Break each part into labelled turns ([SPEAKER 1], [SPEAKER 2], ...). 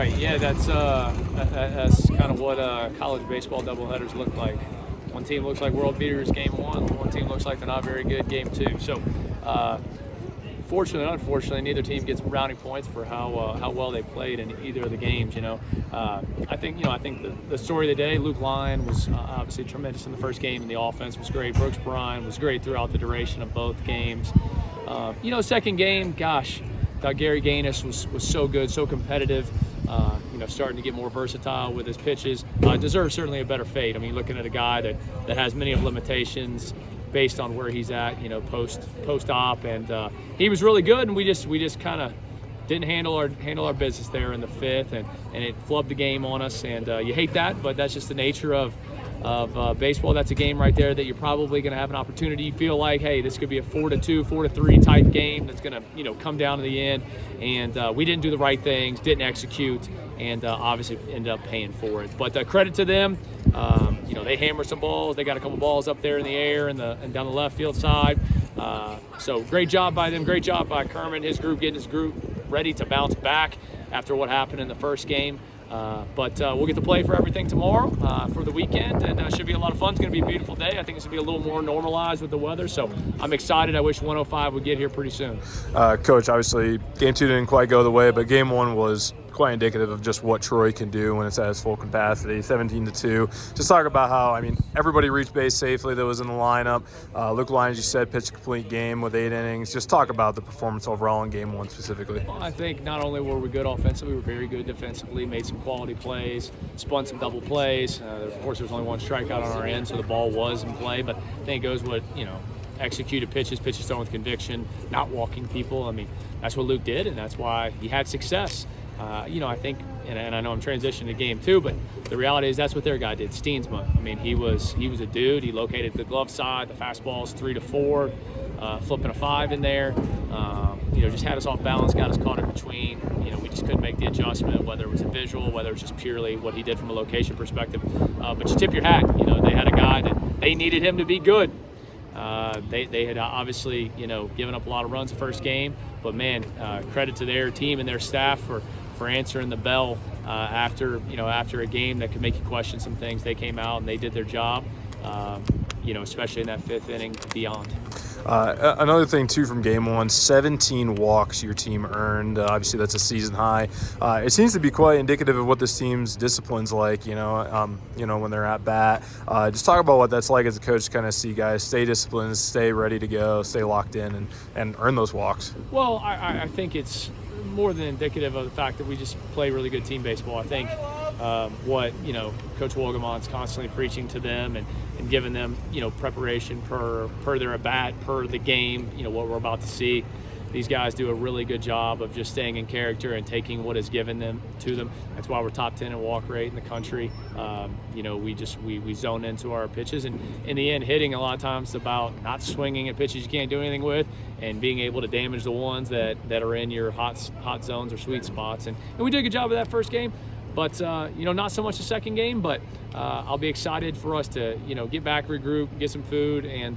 [SPEAKER 1] Right. Yeah, that's kind of what college baseball doubleheaders look like. One team looks like world beaters game one. One team looks like they're not very good game two. So, fortunately and unfortunately, neither team gets brownie points for how well they played in either of the games. I think the story of the day. Luke Lyon was obviously tremendous in the first game, and the offense was great. Brooks Bryan was great throughout the duration of both games. Second game, gosh, thought Gary Gaines was so good, so competitive. Starting to get more versatile with his pitches. Deserves certainly a better fate. I mean, looking at a guy that has many of limitations based on where he's at, post-op, and he was really good, and we just kind of didn't handle our business there in the fifth, and it flubbed the game on us, and you hate that, but that's just the nature of baseball. That's a game right there that you're probably going to have an opportunity. You feel like, hey, this could be a 4-2, 4-3 type game that's going to, come down to the end. And we didn't do the right things, didn't execute, and obviously ended up paying for it. But credit to them. They hammered some balls. They got a couple balls up there in the air and down the left field side. So great job by them. Great job by Kerman, his group, getting his group ready to bounce back after what happened in the first game. But we'll get to play for everything tomorrow for the weekend, and it should be a lot of fun. It's going to be a beautiful day. I think it's going to be a little more normalized with the weather, so I'm excited. I wish 105 would get here pretty soon.
[SPEAKER 2] Coach, obviously, game two didn't quite go the way, but game one was quite indicative of just what Troy can do when it's at its full capacity, 17-2. Just talk about how, everybody reached base safely that was in the lineup. Luke Lyon, as you said, pitched a complete game with 8 innings. Just talk about the performance overall in game one specifically.
[SPEAKER 1] Well, I think not only were we good offensively, we were very good defensively, made some quality plays, spun some double plays. Of course, there was only one strikeout on our end, so the ball was in play, but I think it goes with, executed pitches thrown with conviction, not walking people. That's what Luke did, and that's why he had success. I think, and I know I'm transitioning to game two, but the reality is that's what their guy did, Steensma. He was a dude. He located the glove side, the fastballs 3-4, flipping a 5 in there. Just had us off balance, got us caught in between. We just couldn't make the adjustment, whether it was a visual, whether it was just purely what he did from a location perspective. But you tip your hat. They had a guy that they needed him to be good. They had obviously, given up a lot of runs the first game, but man, credit to their team and their staff for answering the bell after a game that could make you question some things. They came out and they did their job, especially in that fifth inning beyond.
[SPEAKER 2] Another thing, too, from game one, 17 walks your team earned. Obviously, that's a season high. It seems to be quite indicative of what this team's discipline's like, when they're at bat. Just talk about what that's like as a coach to kind of see guys stay disciplined, stay ready to go, stay locked in, and earn those walks.
[SPEAKER 1] Well, I think it's more than indicative of the fact that we just play really good team baseball. I think what Coach Wolgamont's constantly preaching to them and giving them preparation per their at bat, per the game, what we're about to see. These guys do a really good job of just staying in character and taking what is given to them. That's why we're top 10 in walk rate in the country. We zone into our pitches, and in the end, hitting a lot of times is about not swinging at pitches you can't do anything with, and being able to damage the ones that are in your hot zones or sweet spots. And we did a good job of that first game. But, not so much the second game, but I'll be excited for us to, get back, regroup, get some food, and,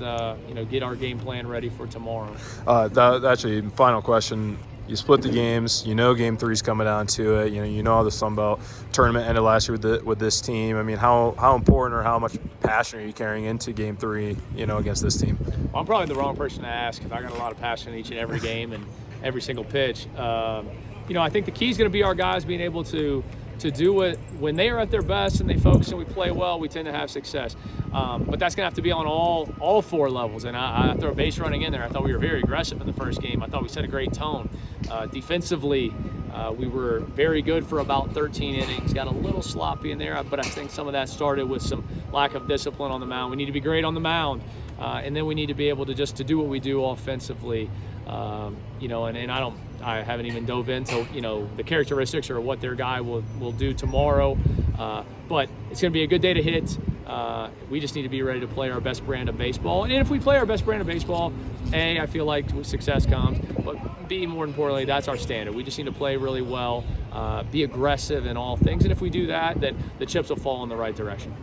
[SPEAKER 1] get our game plan ready for tomorrow.
[SPEAKER 2] Actually, final question. You split the games. Game three's coming down to it. How the Sun Belt tournament ended last year with this team. How important or how much passion are you carrying into game three, against this team?
[SPEAKER 1] Well, I'm probably the wrong person to ask because I got a lot of passion in each and every game and every single pitch. I think the key is going to be our guys being able to do it when they are at their best and they focus and we play well. We tend to have success, but that's gonna have to be on all 4 levels. And I throw a base running in there. I thought we were very aggressive in the first game. I thought we set a great tone. Defensively, we were very good for about 13 innings. Got a little sloppy in there, but I think some of that started with some lack of discipline on the mound. We need to be great on the mound, and then we need to be able to do what we do offensively. And I haven't even dove into, the characteristics or what their guy will do tomorrow. But it's going to be a good day to hit. We just need to be ready to play our best brand of baseball. And if we play our best brand of baseball, A, I feel like success comes. But B, more importantly, that's our standard. We just need to play really well, be aggressive in all things. And if we do that, then the chips will fall in the right direction.